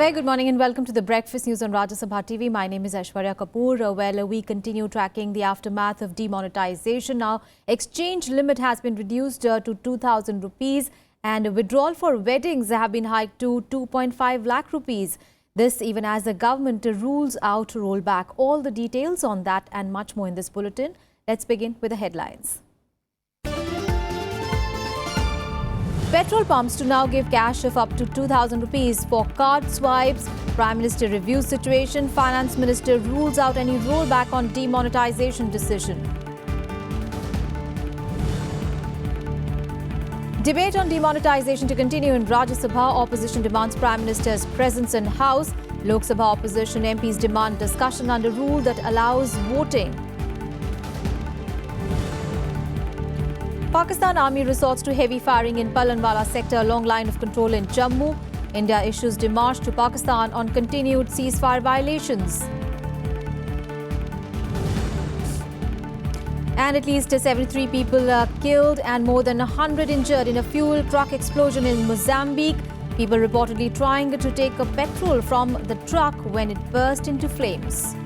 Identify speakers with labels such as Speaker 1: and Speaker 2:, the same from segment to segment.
Speaker 1: very good morning and welcome to the Breakfast News on Rajya Sabha TV. My name is Aishwarya Kapoor. We continue tracking the aftermath of demonetization. Now, exchange limit has been reduced to 2,000 rupees and withdrawal for weddings have been hiked to 2.5 lakh rupees. This even as the government rules out rollback. All the details on that and much more in this bulletin. Let's begin with the headlines. Petrol pumps to now give cash of up to 2,000 rupees for card swipes. Prime Minister reviews situation. Finance Minister rules out any rollback on demonetization decision. Debate on demonetization to continue in Rajya Sabha. Opposition demands Prime Minister's presence in House. Lok Sabha opposition MPs demand discussion under rule that allows voting. Pakistan Army resorts to heavy firing in Palanwala sector along line of control in Jammu. India issues démarche to Pakistan on continued ceasefire violations. And at least 73 people are killed and more than 100 injured in a fuel truck explosion in Mozambique. People reportedly trying to take a petrol from the truck when it burst into flames.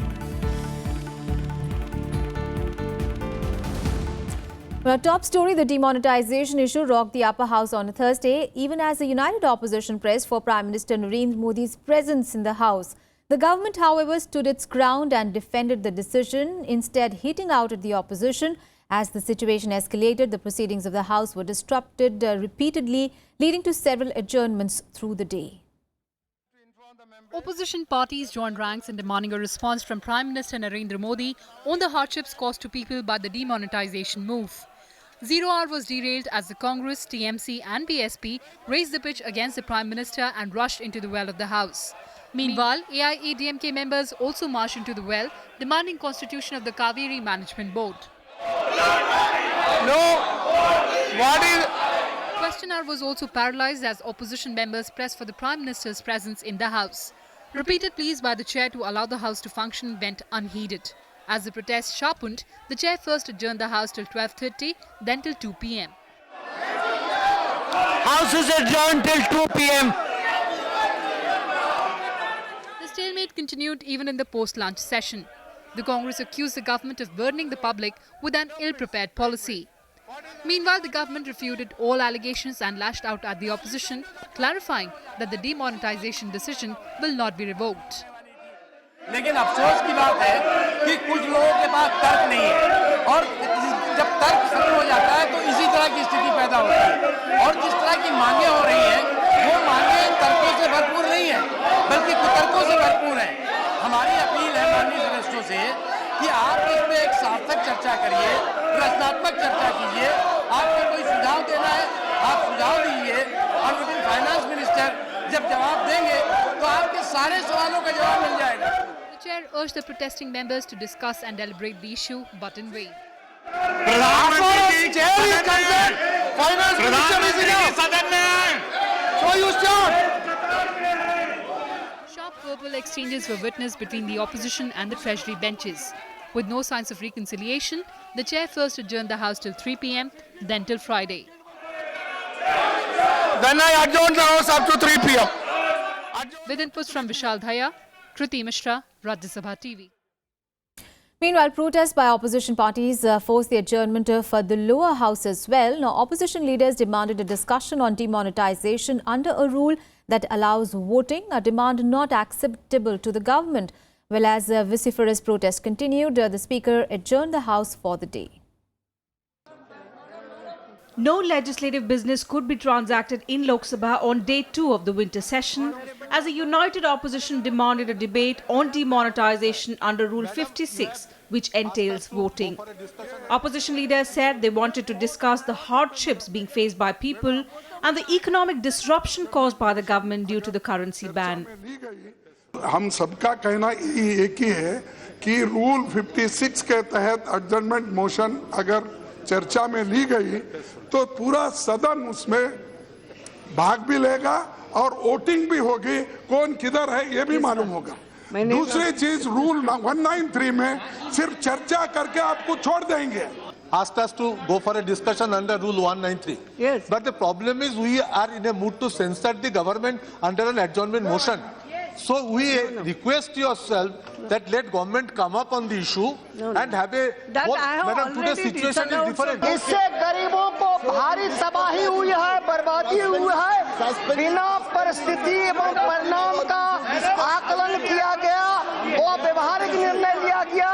Speaker 1: Well, top story, the demonetization issue rocked the upper house on Thursday, even as the united opposition pressed for Prime Minister Narendra Modi's presence in the house. The government, however, stood its ground and defended the decision, instead hitting out at the opposition. As the situation escalated, the proceedings of the house were disrupted repeatedly, leading to several adjournments through the day.
Speaker 2: Opposition parties joined ranks in demanding a response from Prime Minister Narendra Modi on the hardships caused to people by the demonetization move. 0 hour was derailed as the Congress, TMC and BSP raised the pitch against the Prime Minister and rushed into the well of the House. Meanwhile, AIADMK members also marched into the well, demanding constitution of the Kaveri Management Board. Question hour was also paralysed as opposition members pressed for the Prime Minister's presence in the House. Repeated pleas by the chair to allow the House to function went unheeded. As the protest sharpened, the chair first adjourned the House till 12:30, then till 2 p.m.
Speaker 3: House is adjourned till 2 p.m.
Speaker 2: The stalemate continued even in the post-lunch session. The Congress accused the government of burdening the public with an ill-prepared policy. Meanwhile, the government refuted all allegations and lashed out at the opposition, clarifying that the demonetization decision will not be revoked.
Speaker 4: लेकिन अफसोस की बात है कि कुछ लोगों के पास तर्क नहीं है और जब तर्क खत्म हो जाता है तो इसी तरह की स्थिति पैदा होती है और जिस तरह की मांगे हो रही हैं वो मांगे तर्कों से भरपूर नहीं है बल्कि कुतर्कों से भरपूर है। हमारी अपील है माननीय सदस्यों से कि आप इस पे एक सार्थक चर्चा करिए, रचनात्मक चर्चा कीजिए। आपको कोई सुझाव देना है आप सुझाव दीजिए और विद फाइनेंस मिनिस्टर जब जवाब देंगे तो आपके सारे सवालों का जवाब मिल जाएगा।
Speaker 2: The chair urged the protesting members to discuss and deliberate the issue, but in vain. Sharp verbal exchanges were witnessed between the opposition and the Treasury benches. With no signs of reconciliation, the chair first adjourned the House till 3 p.m., then till Friday.
Speaker 3: Then I adjourned the House up to 3 p.m.
Speaker 2: With inputs from Vishal Dhaya, Kriti Mishra, Rajya Sabha TV.
Speaker 1: Meanwhile, protests by opposition parties forced the adjournment of the lower house as well. Now, opposition leaders demanded a discussion on demonetization under a rule that allows voting, a demand not acceptable to the government. Well, as vociferous protests continued, the Speaker adjourned the House for the day.
Speaker 5: No legislative business could be transacted in Lok Sabha on day 2 of the winter session as a united opposition demanded a debate on demonetization under Rule 56, which entails voting. Opposition leaders said they wanted to discuss the hardships being faced by people and the economic disruption caused by the government due to the currency ban.
Speaker 6: हम सबका कहना एक ही है कि rule 56 के तहत adjournment motion अगर चर्चा में ली गई तो पूरा सदन उसमें भाग भी लेगा और वोटिंग भी होगी, कौन किधर है ये भी मालूम होगा। दूसरी चीज रूल 193 में सिर्फ चर्चा करके आपको छोड़ देंगे।
Speaker 7: Asked us to go for a discussion under Rule 193.
Speaker 5: Yes.
Speaker 7: But the problem is we are in a mood to censure the government under an adjournment motion. So we request yourself that let government come up on the issue and have a.
Speaker 8: That I have
Speaker 7: Madam, today's
Speaker 8: already
Speaker 7: situation is different.
Speaker 3: इससे गरीबों को भारी तबाही हुई है, बर्बादी हुई है। बिना परिस्थिति एवं परिणाम का आकलन किया गया, वो व्यवहारिक निर्णय लिया गया।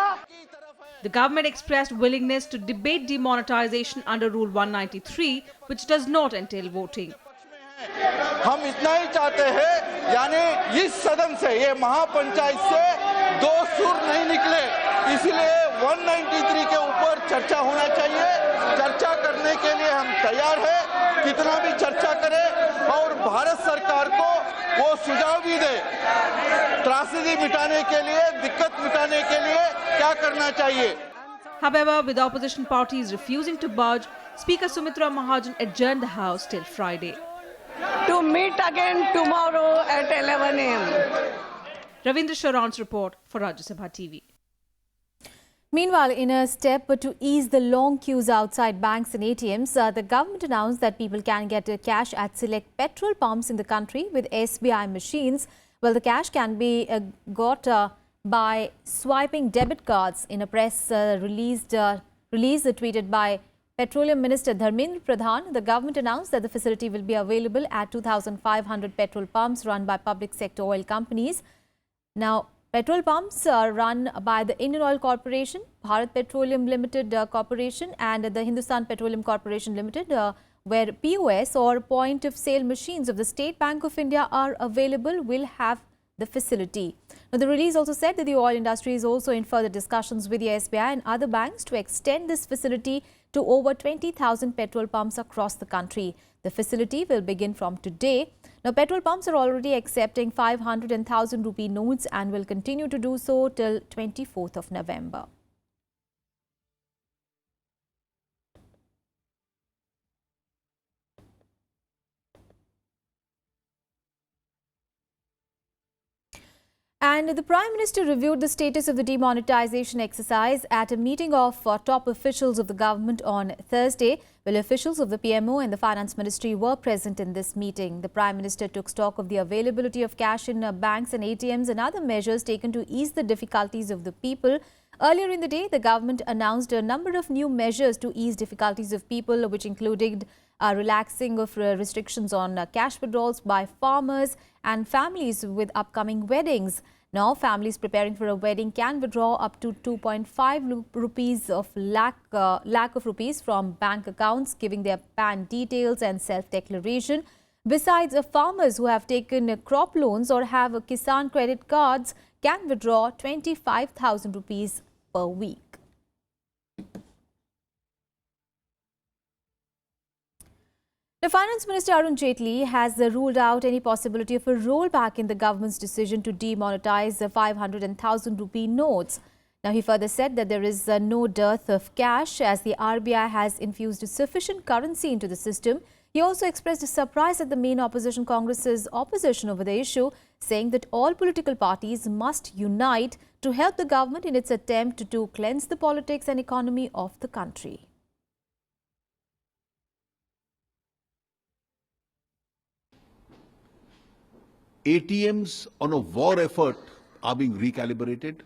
Speaker 5: The government expressed willingness to debate demonetization under Rule 193, which does not entail voting.
Speaker 9: हम इतना ही चाहते हैं, यानी इस सदन से, ये महापंचायत से दो सुर नहीं निकले, इसलिए 193 के ऊपर चर्चा होना चाहिए। चर्चा करने के लिए हम तैयार हैं, कितना भी चर्चा करें और भारत सरकार को वो सुझाव भी दे, त्रासदी मिटाने के लिए, दिक्कत मिटाने के लिए क्या करना चाहिए।
Speaker 5: However, with opposition parties refusing to budge, Speaker Sumitra Mahajan adjourned the House till Friday.
Speaker 8: To meet again tomorrow at 11 a.m.
Speaker 5: Ravindra Sharan's report for Rajya Sabha TV.
Speaker 1: Meanwhile, in a step to ease the long queues outside banks and ATMs, the government announced that people can get cash at select petrol pumps in the country with SBI machines. Well, the cash can be got by swiping debit cards. In a press release tweeted by Petroleum Minister Dharmendra Pradhan, the government announced that the facility will be available at 2,500 petrol pumps run by public sector oil companies. Now, petrol pumps are run by the Indian Oil Corporation, Bharat Petroleum Limited Corporation and the Hindustan Petroleum Corporation Limited, where POS or point of sale machines of the State Bank of India are available, will have the facility. Now, the release also said that the oil industry is also in further discussions with the SBI and other banks to extend this facility to over 20,000 petrol pumps across the country. The facility will begin from today. Now, petrol pumps are already accepting 500 and 1,000 rupee notes and will continue to do so till 24th of November. And the Prime Minister reviewed the status of the demonetization exercise at a meeting of top officials of the government on Thursday. Well, officials of the PMO and the Finance Ministry were present in this meeting. The Prime Minister took stock of the availability of cash in banks and ATMs and other measures taken to ease the difficulties of the people. Earlier in the day, the government announced a number of new measures to ease difficulties of people, which included relaxing of restrictions on cash withdrawals by farmers and families with upcoming weddings. Now, families preparing for a wedding can withdraw up to 2.5 rupees of lakh of rupees from bank accounts, giving their PAN details and self-declaration. Besides, farmers who have taken crop loans or have Kisan credit cards can withdraw 25,000 rupees per week. The Finance Minister Arun Jaitley has ruled out any possibility of a rollback in the government's decision to demonetize the 500 and 1,000 rupee notes. Now, he further said that there is no dearth of cash as the RBI has infused sufficient currency into the system. He also expressed surprise at the main opposition Congress's opposition over the issue, saying that all political parties must unite to help the government in its attempt to cleanse the politics and economy of the country.
Speaker 10: ATMs on a war effort are being recalibrated.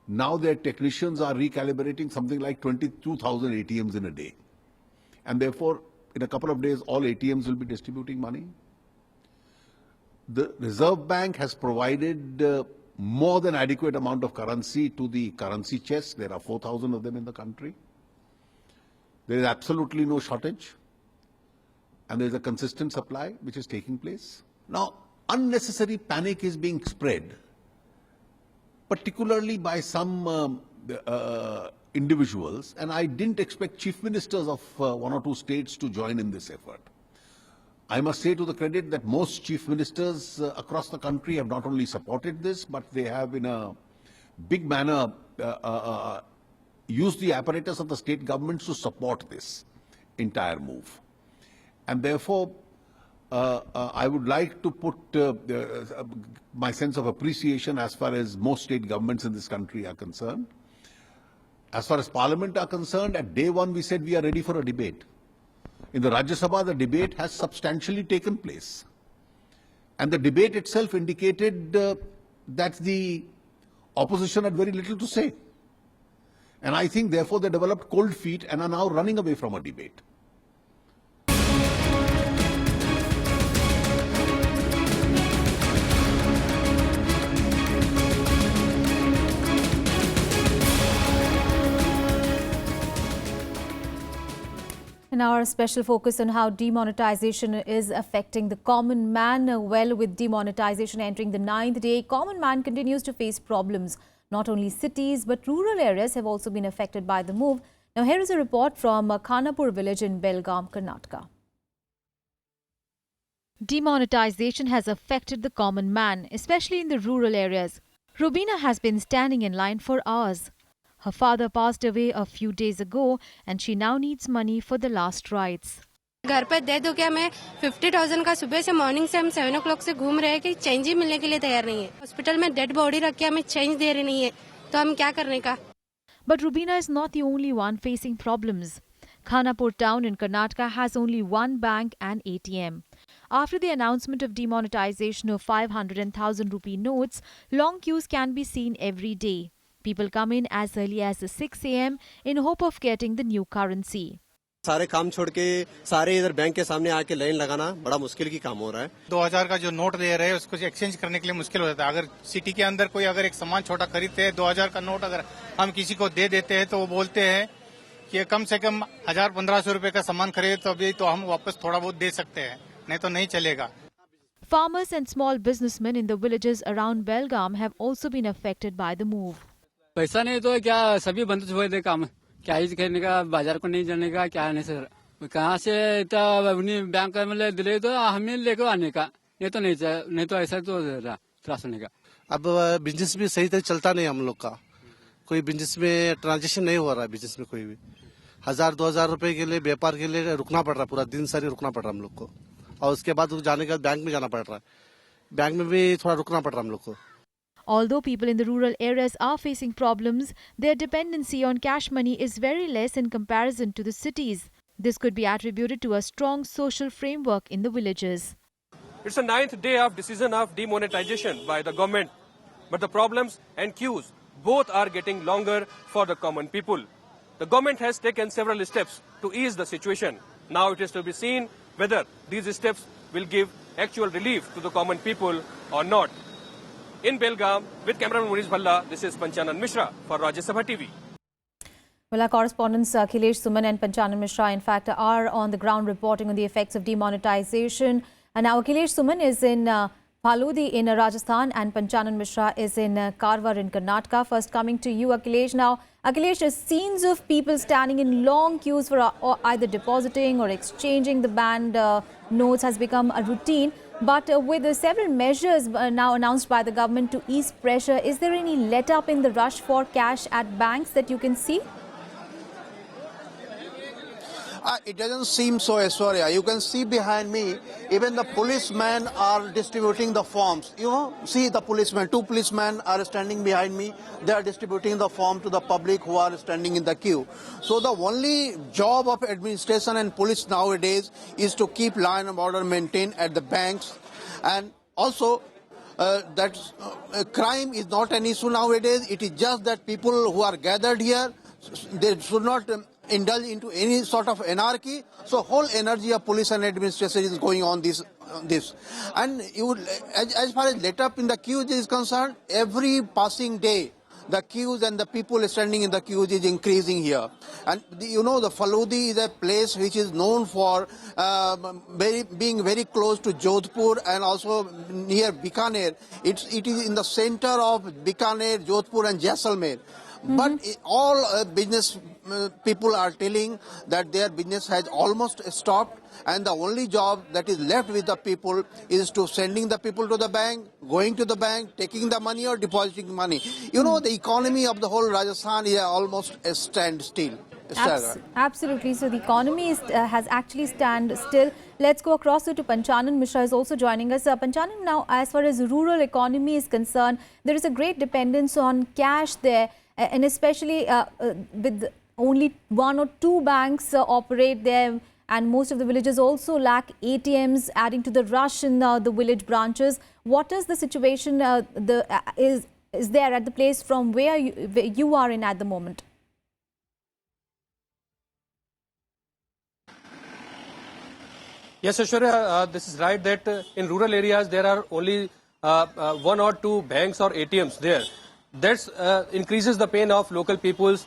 Speaker 10: Now their technicians are recalibrating something like 22,000 ATMs in a day. And therefore, in a couple of days, all ATMs will be distributing money. The Reserve Bank has provided more than adequate amount of currency to the currency chest. There are 4,000 of them in the country. There is absolutely no shortage. And there is a consistent supply which is taking place. Now, unnecessary panic is being spread, particularly by some individuals, and I didn't expect chief ministers of one or two states to join in this effort. I must say to the credit that most chief ministers across the country have not only supported this, but they have in a big manner used the apparatus of the state governments to support this entire move. And therefore, I would like to put my sense of appreciation as far as most state governments in this country are concerned. As far as Parliament are concerned, at day one we said we are ready for a debate. In the Rajya Sabha, the debate has substantially taken place. And the debate itself indicated that the opposition had very little to say. And I think, therefore, they developed cold feet and are now running away from a debate.
Speaker 1: And our special focus on how demonetization is affecting the common man. Well, with demonetization entering the 9th day, common man continues to face problems. Not only cities but rural areas have also been affected by the move. Now here is a report from Khanapur village in Belgaum, Karnataka. Demonetization has affected the common man, especially in the rural areas. Rubina has been standing in line for hours. Her father passed away a few days ago and she now needs money for the last rites.
Speaker 11: घर पे दे दो क्या? मैं 50,000 का सुबह से morning से हम 7 o'clock से घूम रहे हैं कि चेंज ही मिलने के लिए तैयार नहीं है. हॉस्पिटल में डेड बॉडी रख के हमें चेंज दे रहे नहीं है, तो हम क्या करने का?
Speaker 1: But Rubina is not the only one facing problems. Khanapur town in Karnataka has only one bank and ATM. After the announcement of demonetization of 500 and 1,000 rupee notes, long queues can be seen every day. People come in as early as 6 a.m. in hope of getting the new currency.
Speaker 12: सारे काम छोड़ के सारे इधर bank के सामने आके line लगाना बड़ा मुश्किल की काम हो रहा है.
Speaker 13: 2000 का जो नोट दे रहे हैं उसको एक्सचेंज करने के लिए मुश्किल हो जाता है. अगर सिटी के अंदर कोई अगर एक सामान छोटा खरीदते हैं, 2000 का नोट अगर हम किसी को दे देते हैं तो वो बोलते हैं कि कम से कम 1000-1500 रुपए का सामान खरीदे तो अभी तो हम वापस थोड़ा बहुत दे सकते हैं, नहीं तो नहीं चलेगा.
Speaker 1: Farmers and small businessmen in the villages around Belgaum have also been affected by the move.
Speaker 14: पैसा नहीं तो क्या सभी बंद हुए थे काम. क्या ही करने का, बाजार को नहीं जाने का, क्या नहीं सर. कहाँ से बैंक में दिले तो हमें लेकर आने का, ये तो नहीं तो ऐसा तो त्रास होने का.
Speaker 9: अब बिजनेस भी सही तरह चलता नहीं हम लोग का. कोई बिजनेस में ट्रांजेक्शन नहीं हो रहा है. बिजनेस में कोई भी 1000-2000 रुपए के लिए व्यापार के लिए रुकना पड़ रहा है. पूरा दिन सारी रुकना पड़ रहा है हम लोग को. और उसके बाद जाने के बाद बैंक में जाना पड़ रहा है. बैंक में भी थोड़ा रुकना पड़ रहा है हम लोग को.
Speaker 1: Although people in the rural areas are facing problems, their dependency on cash money is very less in comparison to the cities. This could be attributed to a strong social framework in the villages.
Speaker 15: It's the 9th day of decision of demonetization by the government. But the problems and queues both are getting longer for the common people. The government has taken several steps to ease the situation. Now it is to be seen whether these steps will give actual relief to the common people or not. In Belgaum, with cameraman Munish Bhalla, this is Panchanan Mishra for Rajya Sabha TV.
Speaker 1: Well, our correspondents Akhilesh Suman and Panchanan Mishra, in fact, are on the ground reporting on the effects of demonetization. And now Akhilesh Suman is in Phalodi in Rajasthan and Panchanan Mishra is in Karwar in Karnataka. First coming to you, Akhilesh. Now, Akhilesh, scenes of people standing in long queues for either depositing or exchanging the banned notes has become a routine. But with several measures now announced by the government to ease pressure, is there any let-up in the rush for cash at banks that you can see?
Speaker 9: It doesn't seem so, Aishwarya. You can see behind me, even the policemen are distributing the forms. You know, see the policemen, 2 policemen are standing behind me. They are distributing the form to the public who are standing in the queue. So the only job of administration and police nowadays is to keep law and order maintained at the banks. And also, that crime is not an issue nowadays. It is just that people who are gathered here, they should not indulge into any sort of anarchy. So whole energy of police and administration is going on this. And you would, as far as let up in the queues is concerned, every passing day, the queues and the people standing in the queues is increasing here. And you know, the Phalodi is a place which is known for being very close to Jodhpur and also near Bikaner. It is in the center of Bikaner, Jodhpur and Jaisalmer. But all business people are telling that their business has almost stopped and the only job that is left with the people is to sending the people to the bank, going to the bank, taking the money or depositing money. You know, the economy of the whole Rajasthan is almost a standstill.
Speaker 1: Absolutely. So the economy has actually stand still. Let's go across to Panchanan Mishra is also joining us. Panchanan, now as far as rural economy is concerned, there is a great dependence on cash there. And especially with only 1 or 2 banks operate there and most of the villages also lack ATMs, adding to the rush in the village branches. What is the situation is there at the place from where you are in at the moment?
Speaker 15: Yes, Aishwarya, this is right that in rural areas there are only one or two banks or ATMs there. That increases the pain of local peoples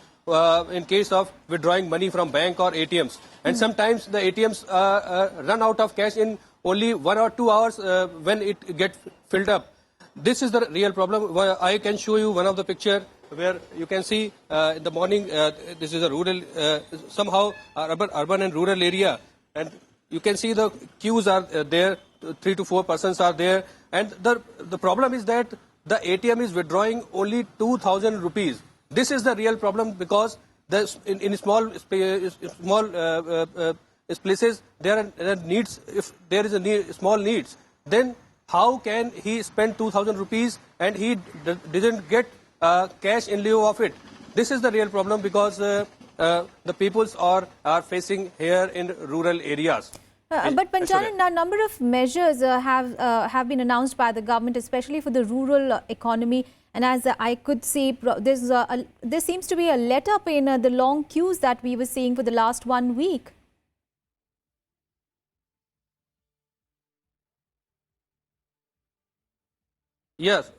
Speaker 15: in case of withdrawing money from bank or ATMs. And sometimes the ATMs run out of cash in only 1 or 2 hours when it gets filled up. This is the real problem. I can show you one of the picture where you can see in the morning, this is a rural, somehow urban and rural area. And you can see the queues are there, 3 to 4 persons are there. And the problem is that the ATM is withdrawing only 2,000 rupees. This is the real problem because in small places there are needs. If there is a small needs, then how can he spend 2,000 rupees and he didn't get cash in lieu of it? This is the real problem because the peoples are facing here in rural areas.
Speaker 1: But Panchanan, a number of measures have been announced by the government, especially for the rural economy. And as I could see, there seems to be a let-up in the long queues that we were seeing for the last 1 week.
Speaker 15: Yes,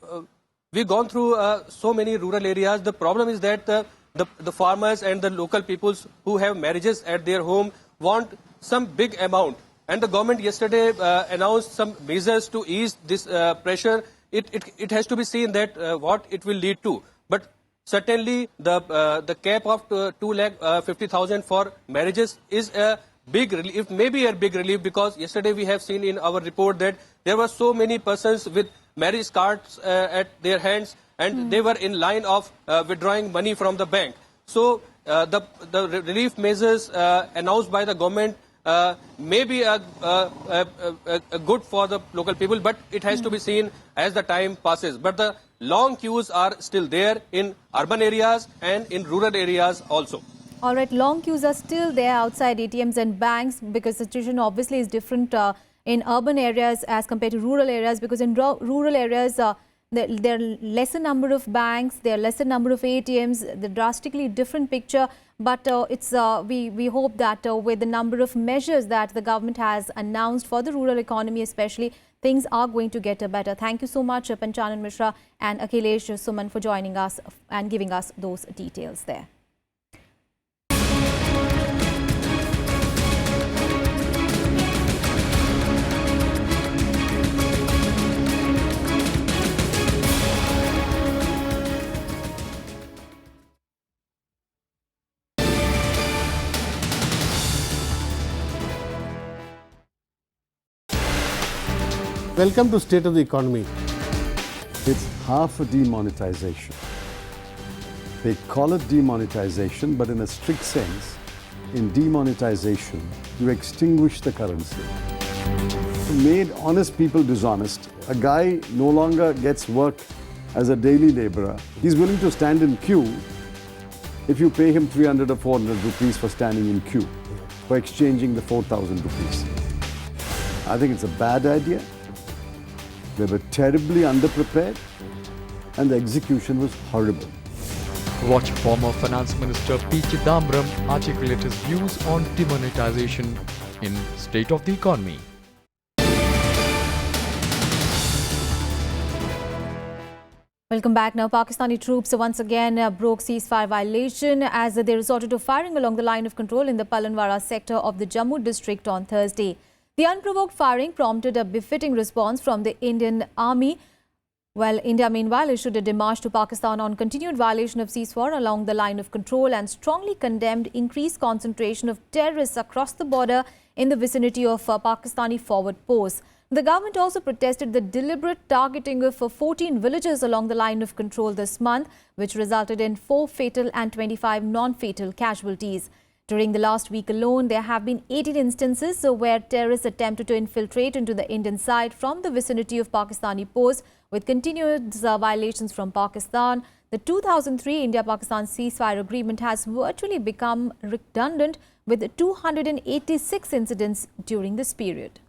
Speaker 15: we've gone through so many rural areas. The problem is that the farmers and the local peoples who have marriages at their home want some big amount. And the government yesterday announced some measures to ease this pressure. It has to be seen that what it will lead to. But certainly the cap of 2,50,000 for marriages is a big relief, maybe a big relief, because yesterday we have seen in our report that there were so many persons with marriage cards at their hands and they were in line of withdrawing money from the bank. So the relief measures announced by the government may be good for the local people, but it has to be seen as the time passes. But the long queues are still there in urban areas and in rural areas also.
Speaker 1: All right, long queues are still there outside ATMs and banks because the situation obviously is different in urban areas as compared to rural areas, because in rural areas there are lesser number of banks, there are lesser number of ATMs, the drastically different picture. But we hope that with the number of measures that the government has announced for the rural economy especially, things are going to get better. Thank you so much, Panchanan Mishra and Akhilesh Suman, for joining us and giving us those details there.
Speaker 16: Welcome to State of the Economy. It's half a demonetization. They call it demonetization, but in a strict sense, in demonetization, you extinguish the currency. You made honest people dishonest. A guy no longer gets work as a daily laborer. He's willing to stand in queue if you pay him 300 or 400 rupees for standing in queue, for exchanging the 4,000 rupees. I think it's a bad idea. They were terribly underprepared and the execution was horrible.
Speaker 17: Watch former Finance Minister P. Chidambaram articulate his views on demonetization in State of the Economy.
Speaker 1: Welcome back. Now, Pakistani troops once again broke ceasefire violation as they resorted to firing along the line of control in the Palanwara sector of the Jammu district on Thursday. The unprovoked firing prompted a befitting response from the Indian Army. Well, India meanwhile issued a démarche to Pakistan on continued violation of ceasefire along the line of control and strongly condemned increased concentration of terrorists across the border in the vicinity of Pakistani forward posts. The government also protested the deliberate targeting of 14 villages along the line of control this month, which resulted in 4 fatal and 25 non-fatal casualties. During the last week alone, there have been 18 instances where terrorists attempted to infiltrate into the Indian side from the vicinity of Pakistani posts, with continued violations from Pakistan. The 2003 India-Pakistan ceasefire agreement has virtually become redundant with 286 incidents during this period.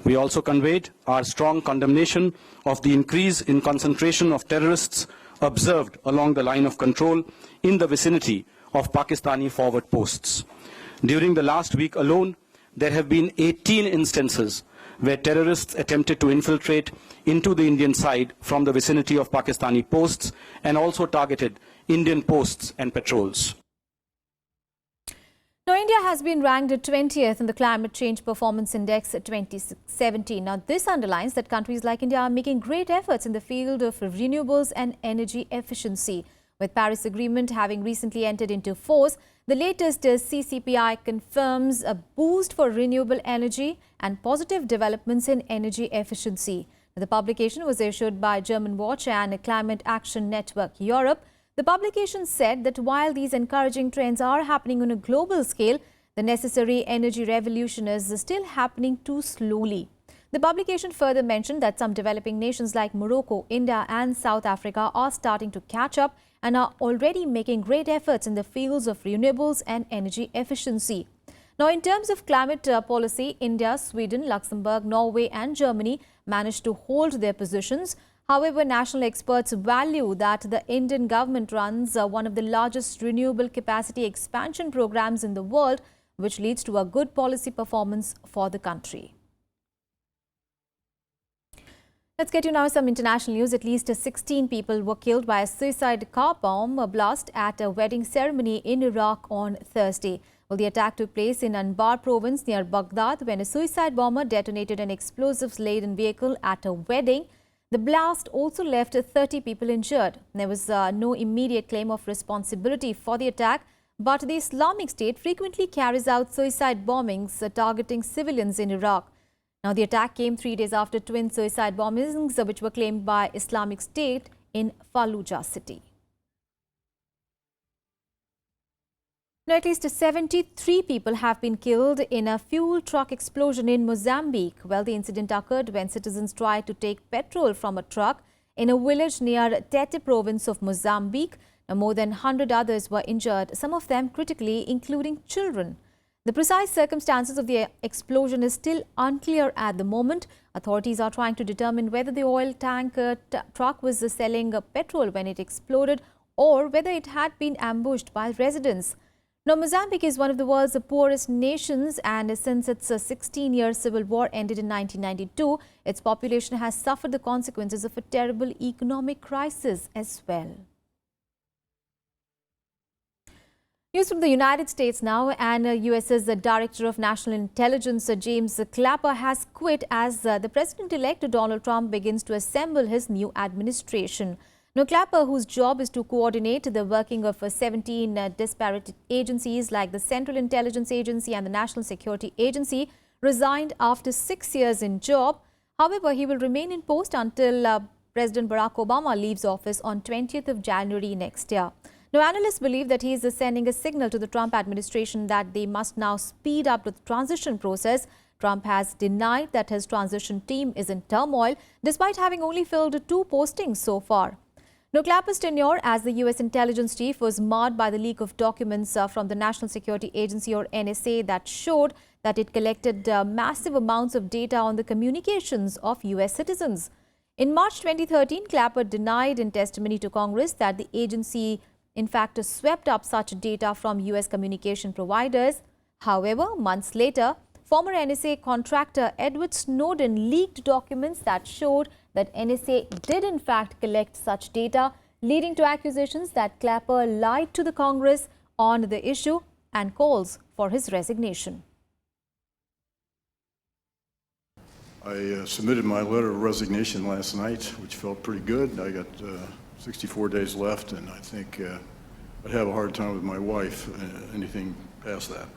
Speaker 18: We also conveyed our strong condemnation of the increase in concentration of terrorists observed along the line of control in the vicinity of Pakistani forward posts. During the last week alone, there have been 18 instances where terrorists attempted to infiltrate into the Indian side from the vicinity of Pakistani posts and also targeted Indian posts and patrols.
Speaker 1: Now, India has been ranked 20th in the Climate Change Performance Index 2017. Now, this underlines that countries like India are making great efforts in the field of renewables and energy efficiency. With Paris Agreement having recently entered into force, the latest CCPI confirms a boost for renewable energy and positive developments in energy efficiency. The publication was issued by German Watch and Climate Action Network Europe. The publication said that while these encouraging trends are happening on a global scale, the necessary energy revolution is still happening too slowly. The publication further mentioned that some developing nations like Morocco, India and South Africa are starting to catch up and are already making great efforts in the fields of renewables and energy efficiency. Now, in terms of climate policy, India, Sweden, Luxembourg, Norway and Germany managed to hold their positions. However, national experts value that the Indian government runs one of the largest renewable capacity expansion programs in the world, which leads to a good policy performance for the country. Let's get you now some international news. At least 16 people were killed by a suicide car bomb blast at a wedding ceremony in Iraq on Thursday. Well, the attack took place in Anbar province near Baghdad when a suicide bomber detonated an explosives-laden vehicle at a wedding. The blast also left 30 people injured. There was no immediate claim of responsibility for the attack, but the Islamic State frequently carries out suicide bombings targeting civilians in Iraq. Now, the attack came 3 days after twin suicide bombings which were claimed by Islamic State in Fallujah city. Now, at least 73 people have been killed in a fuel truck explosion in Mozambique. Well, the incident occurred when citizens tried to take petrol from a truck in a village near Tete province of Mozambique. Now, more than 100 others were injured, some of them critically, including children. The precise circumstances of the explosion is still unclear at the moment. Authorities are trying to determine whether the oil tanker truck was selling petrol when it exploded or whether it had been ambushed by residents. Now, Mozambique is one of the world's poorest nations, and since its 16-year civil war ended in 1992, its population has suffered the consequences of a terrible economic crisis as well. News from the United States now, and US's Director of National Intelligence, James Clapper, has quit as the President-elect Donald Trump begins to assemble his new administration. Now, Clapper, whose job is to coordinate the working of 17 disparate agencies like the Central Intelligence Agency and the National Security Agency, resigned after 6 years in job. However, he will remain in post until President Barack Obama leaves office on 20th of January next year. Now, analysts believe that he is sending a signal to the Trump administration that they must now speed up the transition process. Trump has denied that his transition team is in turmoil, despite having only filled 2 postings so far. Now, Clapper's tenure as the U.S. intelligence chief was marred by the leak of documents from the National Security Agency or NSA that showed that it collected massive amounts of data on the communications of U.S. citizens. In March 2013, Clapper denied in testimony to Congress that the agency in fact swept up such data from U.S. communication providers. However, months later, former NSA contractor Edward Snowden leaked documents that showed that NSA did in fact collect such data, leading to accusations that Clapper lied to the Congress on the issue and calls for his resignation.
Speaker 19: I submitted my letter of resignation last night, which felt pretty good. I got 64 days left, and I think I'd have a hard time with my wife, anything past that.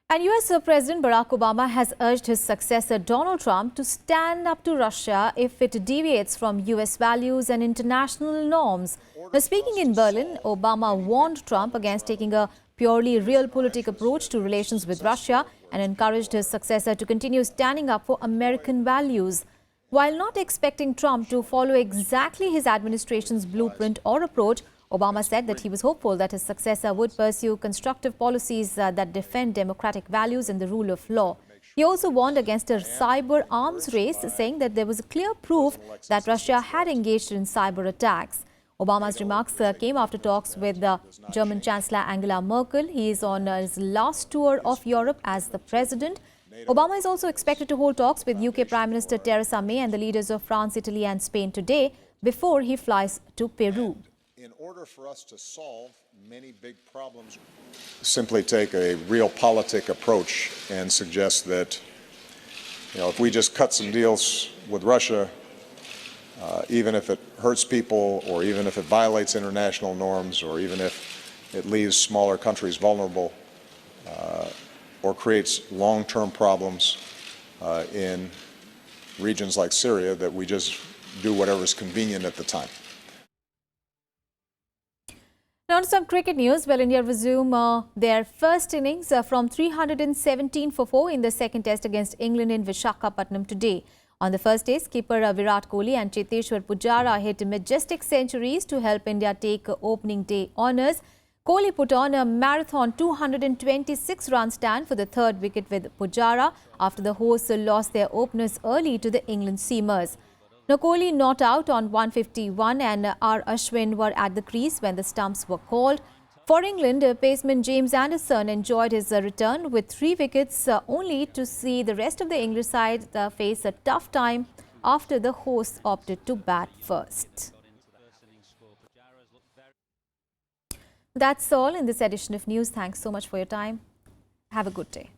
Speaker 1: And US President Barack Obama has urged his successor Donald Trump to stand up to Russia if it deviates from US values and international norms. Now, speaking in Berlin, Obama warned Trump against taking a purely realpolitik approach to relations with Russia and encouraged his successor to continue standing up for American values. While not expecting Trump to follow exactly his administration's blueprint or approach, Obama said that he was hopeful that his successor would pursue constructive policies that defend democratic values and the rule of law. He also warned against a cyber arms race, saying that there was clear proof that Russia had engaged in cyber attacks. Obama's remarks came after talks with German Chancellor Angela Merkel. He is on his last tour of Europe as the president. Obama is also expected to hold talks with UK Prime Minister Theresa May and the leaders of France, Italy and Spain today before he flies to Peru.
Speaker 20: In order for us to solve many big problems, simply take a realpolitik approach and suggest that, if we just cut some deals with Russia, even if it hurts people or even if it violates international norms or even if it leaves smaller countries vulnerable or creates long-term problems in regions like Syria, that we just do whatever is convenient at the time.
Speaker 1: Now to some cricket news. Well, India resume their first innings from 317 for 4 in the second test against England in Visakhapatnam today. On the first day, skipper Virat Kohli and Cheteshwar Pujara hit majestic centuries to help India take opening day honours. Kohli put on a marathon 226-run stand for the third wicket with Pujara after the hosts lost their openers early to the England seamers. Now, Kohli not out on 151 and R. Ashwin were at the crease when the stumps were called. For England, paceman James Anderson enjoyed his return with 3 wickets only to see the rest of the English side face a tough time after the hosts opted to bat first. That's all in this edition of news. Thanks so much for your time. Have a good day.